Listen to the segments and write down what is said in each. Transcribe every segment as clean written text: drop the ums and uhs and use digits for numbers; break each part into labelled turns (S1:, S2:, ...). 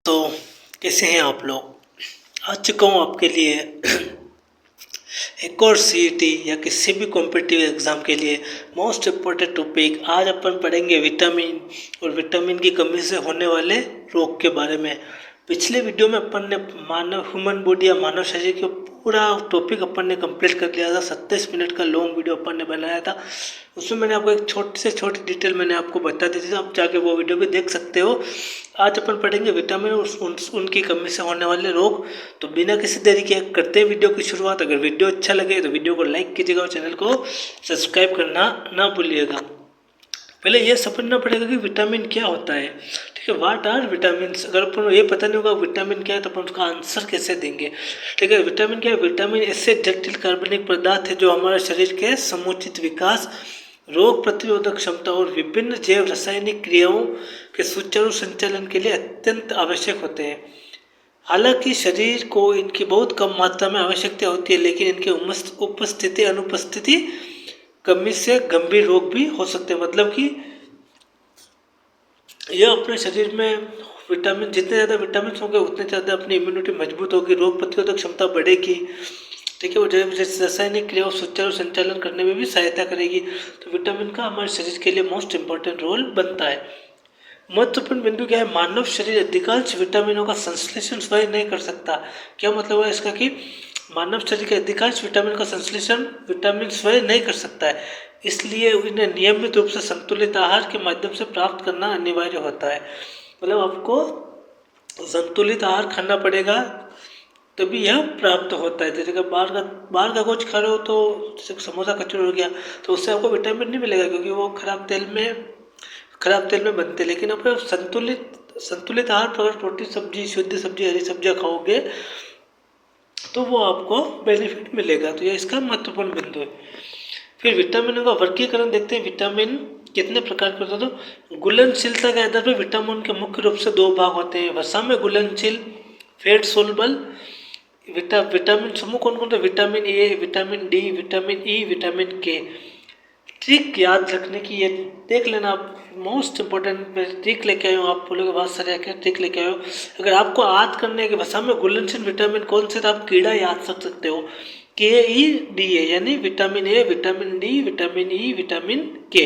S1: तो कैसे हैं आप लोग। आ चुका हूँ आपके लिए एक और सीईटी या किसी भी कॉम्पिटिटिव एग्ज़ाम के लिए मोस्ट इम्पोर्टेंट टॉपिक। आज अपन पढ़ेंगे विटामिन और विटामिन की कमी से होने वाले रोग के बारे में। पिछले वीडियो में अपन ने मानव ह्यूमन बॉडी या मानव शरीर के पूरा टॉपिक अपन ने कंप्लीट कर लिया था। 27 मिनट का लॉन्ग वीडियो अपन ने बनाया था। उसमें मैंने आपको एक छोटी से छोटी डिटेल मैंने आपको बता दी थी, आप जाके वो वीडियो भी देख सकते हो। आज अपन पढ़ेंगे विटामिन और उनकी कमी से होने वाले रोग। तो बिना किसी देरी के करते हैं वीडियो की शुरुआत। अगर वीडियो अच्छा लगे तो वीडियो को लाइक कीजिएगा और चैनल को सब्सक्राइब करना ना भूलिएगा। पहले ये समझना पड़ेगा कि विटामिन क्या होता है। ठीक है, व्हाट आर विटामिन। अगर अपन ये पता नहीं होगा विटामिन क्या है तो अपन उसका आंसर कैसे देंगे। ठीक है, विटामिन क्या है। विटामिन ऐसे जटिल कार्बनिक पदार्थ है जो हमारे शरीर के समुचित विकास, रोग प्रतिरोधक क्षमता और विभिन्न जैव रासायनिक क्रियाओं के सुचारू संचालन के लिए अत्यंत आवश्यक होते हैं। हालांकि शरीर को इनकी बहुत कम मात्रा में आवश्यकता होती है, लेकिन इनके उपस्थिति अनुपस्थिति कमी से गंभीर रोग भी हो सकते हैं। मतलब कि यह अपने शरीर में विटामिन, जितने ज़्यादा विटामिन होंगे उतने ज़्यादा अपनी इम्यूनिटी मजबूत होगी, रोग प्रतिरोधक क्षमता बढ़ेगी। ठीक है, वो रासायनिक क्रियाओं सुचारू संचालन करने में भी सहायता करेगी। तो विटामिन का हमारे शरीर के लिए मोस्ट इम्पॉर्टेंट रोल बनता है। महत्वपूर्ण बिंदु क्या है। मानव शरीर अधिकांश विटामिनों का संश्लेषण स्वयं नहीं कर सकता। क्या मतलब है इसका कि मानव शरीर के अधिकांश विटामिन का संश्लेषण विटामिन स्वयं नहीं कर सकता है, इसलिए इन्हें नियमित रूप से संतुलित आहार के माध्यम से प्राप्त करना अनिवार्य होता है। मतलब आपको संतुलित आहार खाना पड़ेगा तभी यह प्राप्त होता है। जैसे कि बाहर का कुछ खा रहे हो तो जैसे समोसा कचौड़ी हो गया तो उससे आपको विटामिन नहीं मिलेगा, क्योंकि वो खराब तेल में बनते हैं। लेकिन आप संतुलित आहार पर प्रोटीन सब्जी, शुद्ध सब्जी, हरी सब्जियाँ खाओगे तो वो आपको बेनिफिट मिलेगा। तो यह इसका महत्वपूर्ण बिंदु है। फिर विटामिनों का वर्गीकरण देखते हैं। विटामिन कितने प्रकार के होते हैं। तो घुलनशीलता के आधार पर विटामिन के मुख्य रूप से दो भाग होते हैं। वसा में घुलनशील, फैट सोलबल विटामिन समूह कौन कौन थे। Vitamin A, vitamin D, vitamin E, vitamin के। ट्रिक याद रखने की ये देख लेना आप, मोस्ट इंपॉर्टेंट ट्रिक लेके आए हो। आप बोलोगे बहुत सारे ट्रिक लेके आए हो। अगर आपको याद करने है कि भाषा में घुलनशील विटामिन कौन से, तो आप कीड़ा याद रख सकते हो। के ई डी ए, यानी vitamin A, vitamin D, vitamin E, vitamin के।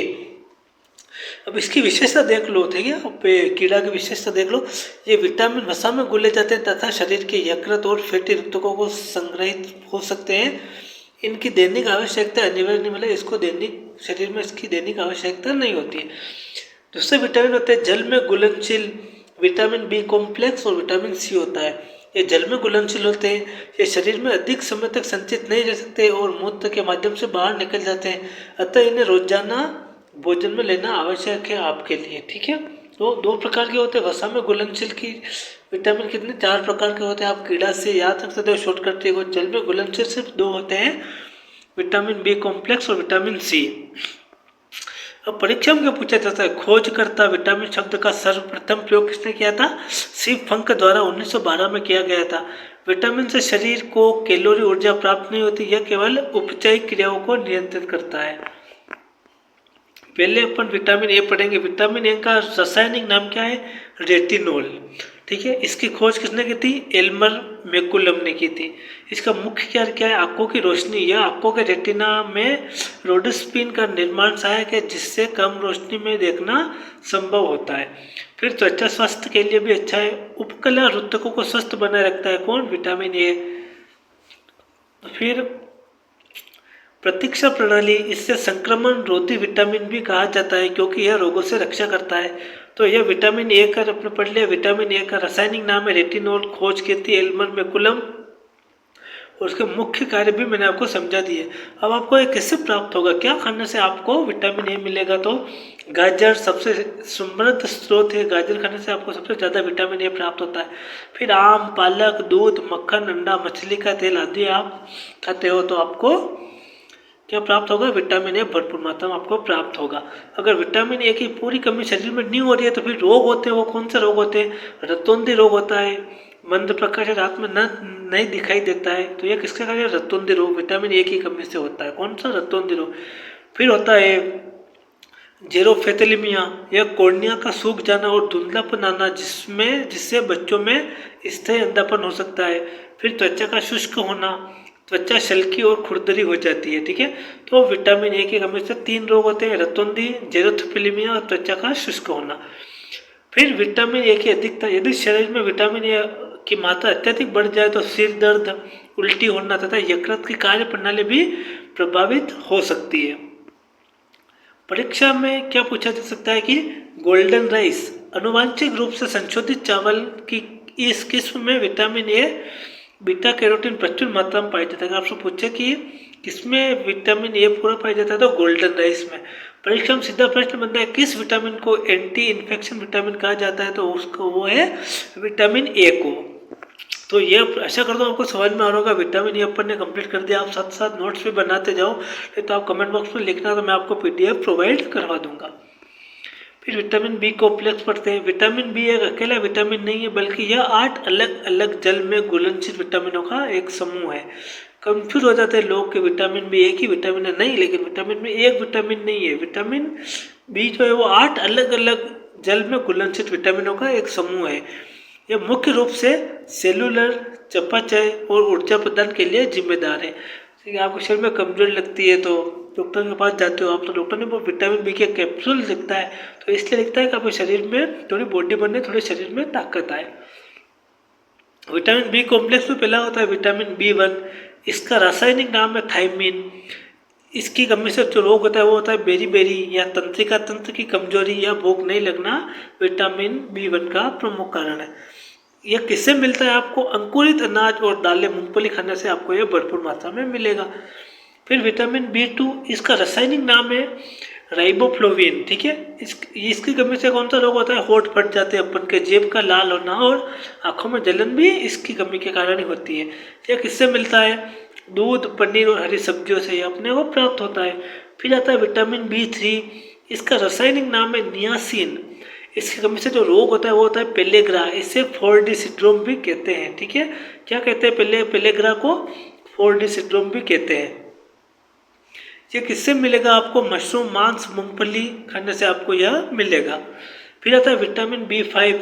S1: अब इसकी विशेषता देख लो। ठीक है, अब कीड़ा की विशेषता देख लो। ये विटामिन वसा में घुले जाते हैं तथा शरीर के यकृत और फैटी रक्तकों को संग्रहित हो सकते हैं। इनकी दैनिक आवश्यकता अनिवार्य नहीं, मतलब इसको दैनिक शरीर में इसकी दैनिक आवश्यकता नहीं होती है। दूसरे विटामिन होते हैं जल में घुलनशील, विटामिन बी कॉम्प्लेक्स और विटामिन सी होता है। ये जल में घुलनशील होते हैं, ये शरीर में अधिक समय तक संचित नहीं रह सकते और मूत्र के माध्यम से बाहर निकल जाते हैं। अतः इन्हें रोजाना भोजन में लेना आवश्यक है आपके लिए। ठीक है, तो दो प्रकार के होते हैं वसा में घुलनशील की विटामिन कितने, 4 प्रकार के होते हैं। आप कीड़ा से याद रख सकते हो शॉर्टकट ट्रिक। जल में घुलनशील सिर्फ 2 होते हैं, विटामिन बी कॉम्प्लेक्स और विटामिन सी। अब परीक्षा में क्या पूछा जाता है। खोजकर्ता विटामिन शब्द का सर्वप्रथम प्रयोग किसने किया था। सी फंक द्वारा 1912 में किया गया था। विटामिन से शरीर को कैलोरी ऊर्जा प्राप्त नहीं होती, यह केवल उपचारिक क्रियाओं को नियंत्रित करता है। पहले अपन विटामिन ए पढ़ेंगे। विटामिन ए का रासायनिक नाम क्या है, रेटिनोल। ठीक है, इसकी खोज किसने की थी, एल्मर मैकुलम ने की थी। इसका मुख्य कार्य क्या है, आंखों की रोशनी या आंखों के रेटिना में रोडोस्पिन का निर्माण सहायक है, जिससे कम रोशनी में देखना संभव होता है। फिर त्वचा स्वास्थ्य के लिए भी अच्छा है। उपकला ऊतकों को स्वस्थ बनाए रखता है कौन, विटामिन ए। फिर प्रतीक्षा प्रणाली, इससे संक्रमण रोधी विटामिन भी कहा जाता है, क्योंकि यह रोगों से रक्षा करता है। तो यह विटामिन ए का अपने पढ़ लिया। विटामिन ए का रासायनिक नाम है रेटिनोल, खोज की थी एल्मर मैकुलम, और उसके मुख्य कार्य भी मैंने आपको समझा दिए। अब आपको ये कैसे प्राप्त होगा, क्या खाने से आपको विटामिन ए मिलेगा। तो गाजर सबसे समृद्ध स्रोत है। गाजर खाने से आपको सबसे ज़्यादा विटामिन ए प्राप्त होता है। फिर आम, पालक, दूध, मक्खन, अंडा, मछली का तेल आदि आप खाते हो तो आपको क्या प्राप्त होगा, विटामिन ए भरपूर मात्रा में आपको प्राप्त होगा। अगर विटामिन ए की पूरी कमी शरीर में नहीं हो रही है तो फिर रोग होते हैं। वो कौन से रोग होते हैं, रतौंधी रोग होता है, मंद प्रकाश रात में नहीं दिखाई देता है। तो ये किसके कारण, रतौंधी रोग विटामिन ए की कमी से होता है। कौन सा, रतौंधी रोग। फिर होता है जेरोफेथेलिमिया या कॉर्निया का सूख जाना और धुंधलापन आना जिससे बच्चों में स्थायी अंधापन हो सकता है। फिर त्वचा का शुष्क होना, त्वचा शल्की और खुरदरी हो जाती है। ठीक है, तो विटामिन ए की कमी से 3 रोग होते हैं, रतौंधी, जेरोथेलिमिया और त्वचा का शुष्क होना। फिर विटामिन ए की अधिकता, यदि शरीर में विटामिन ए की मात्रा अत्यधिक बढ़ जाए तो सिर दर्द, उल्टी होना तथा यकृत की कार्य प्रणाली भी प्रभावित हो सकती है। परीक्षा में क्या पूछा जा सकता है कि गोल्डन राइस, अनुवांशिक रूप से संशोधित चावल की इस किस्म में विटामिन ए, बीटा कैरोटीन प्रचुर मात्रा में पाया जाता है। आपसे पूछे कि किसमें विटामिन ए पूरा पाया जाता है, तो गोल्डन राइस में। परीक्षा में सीधा प्रश्न बनता है किस विटामिन को एंटी इन्फेक्शन विटामिन कहा जाता है, तो उसको वो है विटामिन ए को। तो ये आशा करता हूँ आपको समझ में आ रहा होगा। विटामिन ए अपन ने कंप्लीट कर दिया, आप साथ साथ नोट्स भी बनाते जाओ, नहीं तो आप कमेंट बॉक्स में लिखना, तो मैं आपको पीडीएफ प्रोवाइड करवा दूंगा। फिर विटामिन बी कॉम्प्लेक्स पढ़ते हैं। विटामिन बी एक अकेला विटामिन नहीं है, बल्कि यह 8 अलग अलग जल में घुलनशील विटामिनों का एक समूह है। कंफ्यूज हो जाते हैं लोग कि विटामिन बी एक ही विटामिन है, नहीं, लेकिन विटामिन बी एक विटामिन नहीं है। विटामिन बी जो है वो 8 अलग अलग जल में घुलनशील विटामिनों का एक समूह है। यह मुख्य रूप से सेलुलर, चयापचय और ऊर्जा प्रदान के लिए जिम्मेदार है। आपको शरीर में कमजोरी लगती है तो डॉक्टर के पास जाते हो आप, तो डॉक्टर ने वो विटामिन बी के कैप्सूल लिखता है, तो इसलिए लिखता है कि आपके शरीर में थोड़ी बॉडी बनने, थोड़े शरीर में ताकत आए। विटामिन बी कॉम्प्लेक्स में पहला होता है विटामिन बी1, इसका रासायनिक नाम है थायमीन। इसकी कमी से जो रोग होता है वो होता है बेरी या तंत्रिका तंत्र की कमजोरी या भूख नहीं लगना, विटामिन बी1 का प्रमुख कारण है। यह किससे मिलता है आपको, अंकुरित अनाज और दालें, मूंगफली खाने से आपको यह भरपूर मात्रा में मिलेगा। फिर विटामिन बी2, इसका रासायनिक नाम है राइबोफ्लोविन। ठीक है, इसकी कमी से कौन सा रोग होता है, होठ फट जाते हैं अपन के, जेब का लाल होना और आंखों में जलन भी इसकी कमी के कारण ही होती है। यह किससे मिलता है, दूध, पनीर और हरी सब्जियों से ये अपने को प्राप्त होता है। फिर आता है विटामिन बी3, इसका रासायनिक नाम है नियासिन। इसकी कमी से जो रोग होता है वो होता है पेलेग्रा, इसे 4D सिंड्रोम भी कहते हैं। ठीक है, क्या कहते हैं, पेलेग्रा को 4D सिंड्रोम भी कहते हैं। ये किससे मिलेगा आपको, मशरूम, मांस, मूंगफली खाने से आपको यह मिलेगा। फिर आता है विटामिन बी5,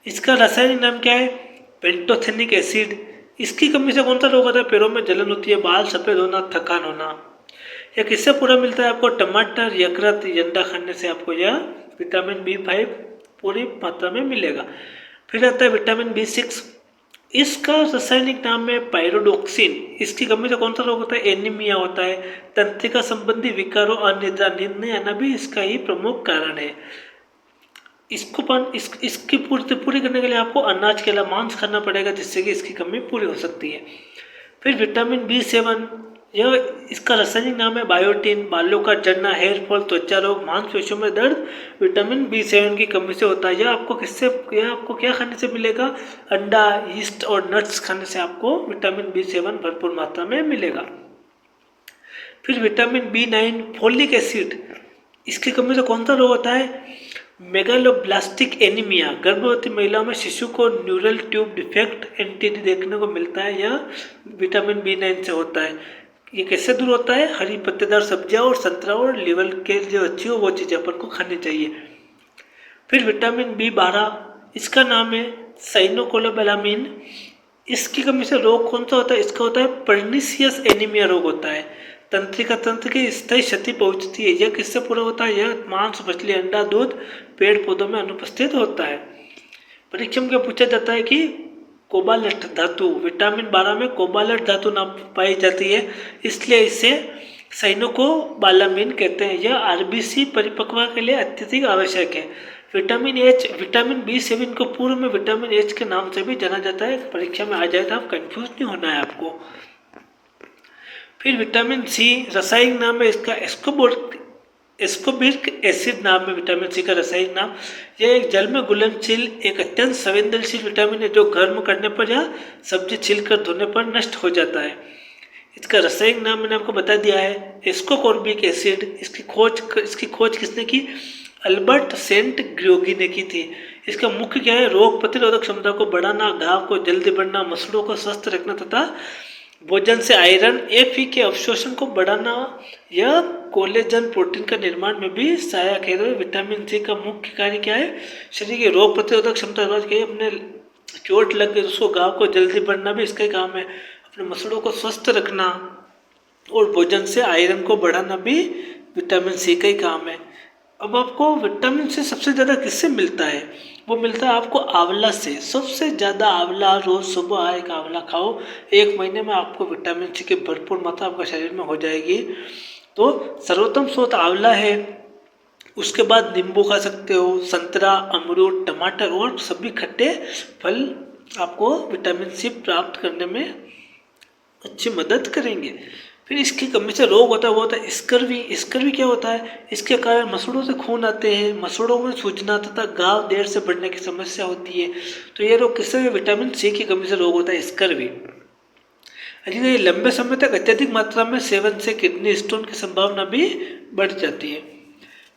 S1: इसका रासायनिक नाम क्या है, पेंटोथेनिक एसिड। इसकी कमी से कौन सा रोग होता है, पैरों में जलन होती है, बाल सफेद होना, थकान होना। यह किससे पूरा मिलता है आपको, टमाटर, यकृत, अंडा खाने से आपको यह विटामिन बी5 पूरी मात्रा में मिलेगा। फिर आता है विटामिन बी6, इसका रासायनिक नाम है पायरोडोक्सिन। इसकी कमी से कौन सा रोग होता है, एनीमिया होता है, तंत्रिका संबंधी विकारों, अनिद्रा, नींद नहीं आना भी इसका ही प्रमुख कारण है। इसकी पूरी करने के लिए आपको अनाज के अलावा मांस खाना पड़ेगा, जिससे कि इसकी कमी पूरी हो सकती है। फिर विटामिन बी7, यह इसका रासायनिक नाम है बायोटिन, बालों का झड़ना, हेयर फॉल, त्वचा रोग, मांसपेशियों में दर्द विटामिन बी7 की कमी से होता है। यह आपको क्या खाने से मिलेगा, अंडा, यीस्ट और नट्स खाने से आपको विटामिन बी7 भरपूर मात्रा में मिलेगा। फिर विटामिन बी9, फोलिक एसिड, इसकी कमी से कौन सा रोग होता है, मेगालोब्लास्टिक एनीमिया। गर्भवती महिलाओं में शिशु को न्यूरल ट्यूब डिफेक्ट एनटीडी देखने को मिलता है, यह विटामिन बी9 से होता है। ये कैसे दूर होता है, हरी पत्तेदार सब्जियां और संतरा और लीवर के जो अच्छी हो वो चीज़ें अपन को खानी चाहिए। फिर विटामिन बी12, इसका नाम है साइनोकोलोबैलामिन। इसकी कमी से रोग कौन सा होता है, इसका होता है पर्निशियस एनीमिया रोग होता है, तंत्रिका तंत्र की स्थायी क्षति पहुंचती है। यह किससे पूरा होता है, यह मांस, मछली, अंडा, दूध, पेड़ पौधों में अनुपस्थित होता है। परीक्षा में क्या पूछा जाता है कि कोबाल्ट धातु, विटामिन 12 में कोबाल्ट धातु ना पाई जाती है, इसलिए इसे साइनोकोबालामिन कहते हैं। यह आरबीसी परिपक्वता के लिए अत्यधिक आवश्यक है। विटामिन एच, विटामिन बी7 को पूर्व में विटामिन एच के नाम से भी जाना जाता है। परीक्षा में आ जाए तो आप कंफ्यूज नहीं होना है आपको। फिर विटामिन सी, रासायनिक नाम है इसका एस्कोबिक एसिड नाम है विटामिन सी का रासायनिक नाम। यह एक जल में घुलनशील, एक अत्यंत संवेदनशील विटामिन है जो गर्म करने पर या सब्जी छिलकर धोने पर नष्ट हो जाता है। इसका रासायनिक नाम मैंने आपको बता दिया है, एस्कोकॉर्बिक एसिड। इसकी खोज किसने की, अल्बर्ट सेंट ग्रियोगी ने की थी। इसका मुख्य क्या है, रोग प्रतिरोधक क्षमता को बढ़ाना, घाव को जल्दी बढ़ना, मसलों को स्वस्थ रखना तथा भोजन से आयरन Fe के अवशोषण को बढ़ाना, यह कोलेजन प्रोटीन का निर्माण में भी सहायक है। तो विटामिन सी का मुख्य कार्य क्या है? शरीर की रोग प्रतिरोधक क्षमता, अपने चोट लग गई उसको घाव को जल्दी बढ़ना भी इसका ही काम है, अपने मसलों को स्वस्थ रखना और भोजन से आयरन को बढ़ाना भी विटामिन सी का ही काम है। अब आपको विटामिन सी सबसे ज़्यादा किससे मिलता है? वो मिलता है आपको आंवला से। सबसे ज़्यादा आंवला, रोज़ सुबह एक आंवला खाओ, 1 महीने में आपको विटामिन सी की भरपूर मात्रा आपके शरीर में हो जाएगी। तो सर्वोत्तम स्रोत आंवला है। उसके बाद नींबू खा सकते हो, संतरा, अमरूद, टमाटर और सभी खट्टे फल आपको विटामिन सी प्राप्त करने में अच्छी मदद करेंगे। फिर इसकी कमी से रोग होता है, वो होता है स्कर्वी। स्कर्वी क्या होता है? इसके कारण मसूड़ों से खून आते हैं, मसूड़ों में सूजना तथा घाव देर से बढ़ने की समस्या होती है। तो ये रोग किससे? विटामिन सी की कमी से रोग होता है स्कर्वी। ये लंबे समय तक अत्यधिक मात्रा में सेवन से किडनी स्टोन की संभावना भी बढ़ जाती है।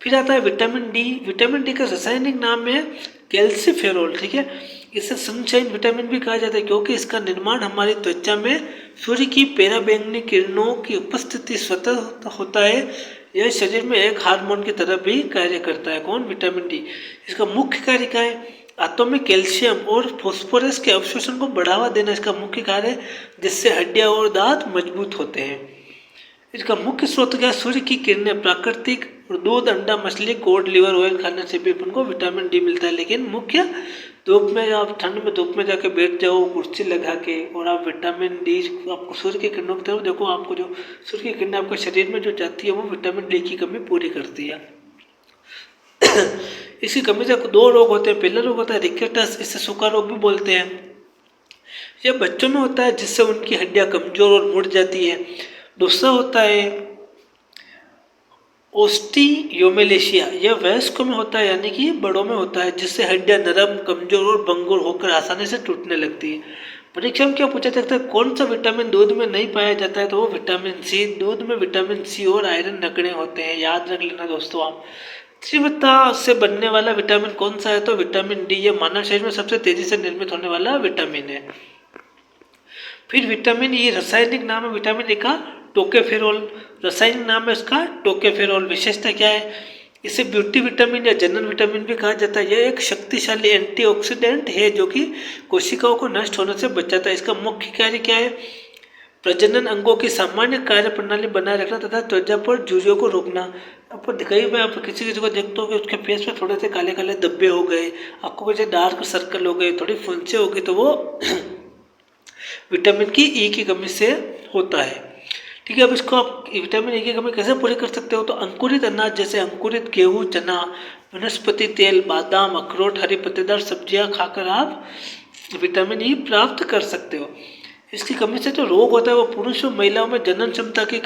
S1: फिर आता है विटामिन डी। विटामिन डी का रासायनिक नाम है कैल्सीफेरोल, ठीक है। इसे सनशाइन विटामिन भी कहा जाता है क्योंकि इसका निर्माण हमारी त्वचा में सूर्य की पराबैंगनी किरणों की उपस्थिति स्वतः होता है। यह शरीर में एक हार्मोन की तरह भी कार्य करता है। कौन? Vitamin D. इसका मुख्य कार्य क्या है? आंतों में कैल्शियम और फास्फोरस के अवशोषण को बढ़ावा देना इसका मुख्य कार्य है, जिससे हड्डियां और दांत मजबूत होते हैं। इसका मुख्य स्रोत क्या है? सूर्य की किरणें, प्राकृतिक और दूध, अंडा, मछली, कोड, लिवर ऑयल खाने से भी अपन को विटामिन डी मिलता है। लेकिन मुख्य धूप में, आप ठंड में धूप में जाके बैठ जाओ कुर्सी लगा के और आप विटामिन डी आपको सूर्य की किरणों की तरफ देखो, आपको जो सूर्य की किरणें आपके शरीर में जो जाती है वो विटामिन डी की कमी पूरी करती है। इसकी कमी से 2 रोग होते हैं। पहला रोग होता है रिकेटस, इसे सूखा रोग भी बोलते हैं। यह बच्चों में होता है जिससे उनकी हड्डियां कमजोर और मुड़ जाती है। दूसरा होता है ओस्टियोमेलेशिया, यह वयस्कों में होता है यानी कि बड़ों में होता है, जिससे हड्डियां नरम, कमजोर और भंगुर होकर आसानी से टूटने लगती है। परीक्षा में क्या पूछा जाता है? कौन सा विटामिन दूध में नहीं पाया जाता है? तो वो विटामिन सी। दूध में विटामिन सी और आयरन नगण्य होते हैं, याद रख लेना दोस्तों आप। तीव्रता से बनने वाला विटामिन कौन सा है? तो विटामिन डी। यह मानव शरीर में सबसे तेजी से निर्मित होने वाला विटामिन है। फिर विटामिन ई, रासायनिक नाम है विटामिन ई का टोकेफेरोल। रासायनिक नाम है इसका टोकेफेरोल। विशेषता क्या है? इसे ब्यूटी विटामिन या जनन विटामिन भी कहा जाता है। यह एक शक्तिशाली एंटीऑक्सीडेंट है जो कि कोशिकाओं को नष्ट होने से बचाता है। इसका मुख्य कार्य क्या है? प्रजनन अंगों की सामान्य कार्य प्रणाली बनाए रखना तथा त्वचा पर झुर्रियों को रोकना। आपको कई बार आप किसी को देखते हो कि उसके फेस पे थोड़े से काले काले धब्बे हो गए, आपको कुछ डार्क सर्कल हो गए, थोड़ी फुंसी हो गई, तो वो विटामिन की ई की कमी से होता है। ठीक है, अब इसको आप विटामिन ई की कमी कैसे पूरी कर सकते हो? तो अंकुरित अनाज जैसे अंकुरित गेहूँ, चना, वनस्पति तेल, बादाम, अखरोट, हरी पत्तेदार सब्जियां खाकर आप विटामिन ई प्राप्त कर सकते हो। इसकी कमी से जो रोग होता है वो पुरुषों महिलाओं में जनन क्षमता की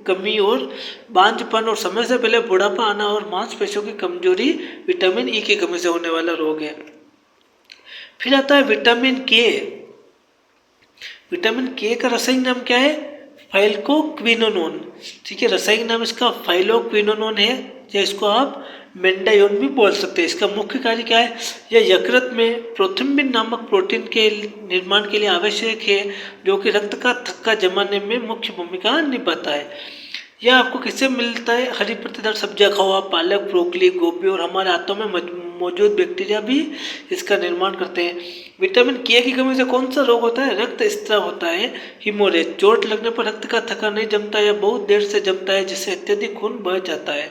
S1: कमी और बांझपन और समय से पहले बुढ़ापा आना और मांसपेशियों की कमजोरी विटामिन ई की कमी से होने वाला रोग है। फिर आता है विटामिन के। विटामिन के का रासायनिक नाम क्या है? फाइलकोक्विनोनोन। ठीक है, रासायनिक नाम इसका फाइलोक्विनोनोन है, या इसको आप मेंडायोन भी बोल सकते हैं। इसका मुख्य कार्य क्या है? यह यकृत में प्रोथ्रम्बिन नामक प्रोटीन के निर्माण के लिए आवश्यक है, जो कि रक्त का थक्का जमाने में मुख्य भूमिका निभाता है। यह आपको किससे मिलता है? हरी पत्तेदार सब्जियां खाओ आप, पालक, ब्रोकली, गोभी और हमारे हाथों में मौजूद बैक्टीरिया भी इसका निर्माण करते हैं। विटामिन के की कमी से कौन सा रोग होता है? रक्त स्त्राव होता है, हिमोरेज। चोट लगने पर रक्त का थक्का नहीं जमता या बहुत देर से जमता है, जिससे अत्यधिक खून बह जाता है।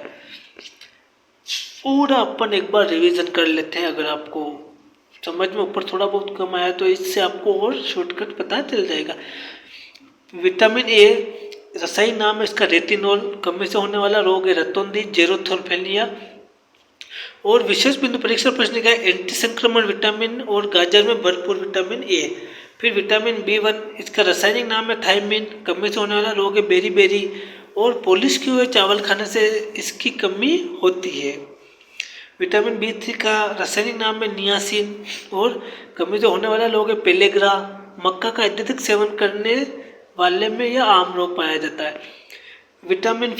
S1: पूरा अपन एक बार रिवीजन कर लेते हैं। अगर आपको समझ में ऊपर थोड़ा बहुत कम आया तो इससे आपको और शॉर्टकट पता चल जाएगा। विटामिन ए, रासायनिक नाम है इसका रेटिनोल। कमी से होने वाला रोग है रतौंधी, जेरोथोल्फेनिया। और विशेष बिंदु परीक्षा प्रश्न का एंटी संक्रमण विटामिन और गाजर में भरपूर विटामिन ए। फिर विटामिन B1, इसका रासायनिक नाम है थायमिन। कमी से होने वाला रोग है बेरी और पॉलिश किए हुए चावल खाने से इसकी कमी होती है। विटामिन B3 का रासायनिक नाम है नियासिन और कमी से होने वाला रोग है पेलेग्रा। मक्का का अत्यधिक सेवन करने वाले में यह आम रोग पाया जाता है। विटामिन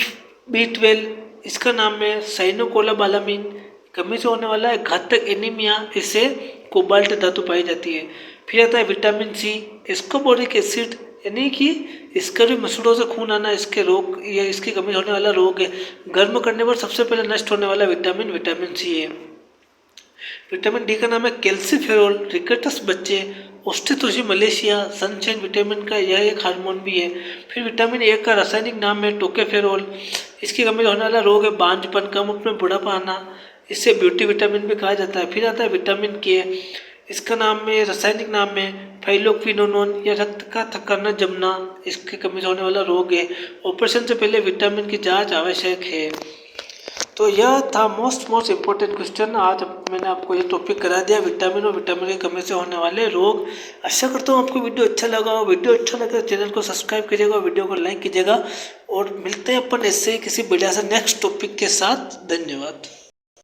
S1: B12, इसका नाम है साइनोकोलाबालामिन। कमी से होने वाला है घातक एनीमिया, इससे कोबाल्ट धातु पाई जाती है। फिर आता है विटामिन सी, एस्कोर्बिक एसिड यानी कि इसका जो मसूड़ों से खून आना इसके रोग या इसकी कमी होने वाला रोग है। गर्म करने पर सबसे पहले नष्ट होने वाला विटामिन सी है। विटामिन डी का नाम है कैल्सीफेरोल। रिकेटस बच्चे, ओस्टियोथोसी मलेशिया, सनशाइन विटामिन का यह एक हार्मोन भी है। फिर विटामिन ए का रासायनिक नाम है टोकोफेरोल। इसकी कमी होने वाला रोग है बांझपन, कम उम्र में बुढ़ापा आना, इसे ब्यूटी विटामिन भी कहा जाता है। फिर आता है विटामिन के, इसका नाम में रासायनिक नाम है फाइलोक्विनोलोन या रक्त का थकाना जमना, इसकी कमी से होने वाला रोग है। ऑपरेशन से पहले विटामिन की जांच आवश्यक है। तो यह था मोस्ट इम्पोर्टेंट क्वेश्चन। आज मैंने आपको ये टॉपिक करा दिया, विटामिन और विटामिन की कमी से होने वाले रोग। आशा करता हूँ आपको वीडियो अच्छा लगा हो। वीडियो अच्छा लगे तो चैनल को सब्सक्राइब कीजिएगा, वीडियो को लाइक कीजिएगा और मिलते हैं अपन ऐसे ही किसी बढ़िया से नेक्स्ट टॉपिक के साथ। धन्यवाद।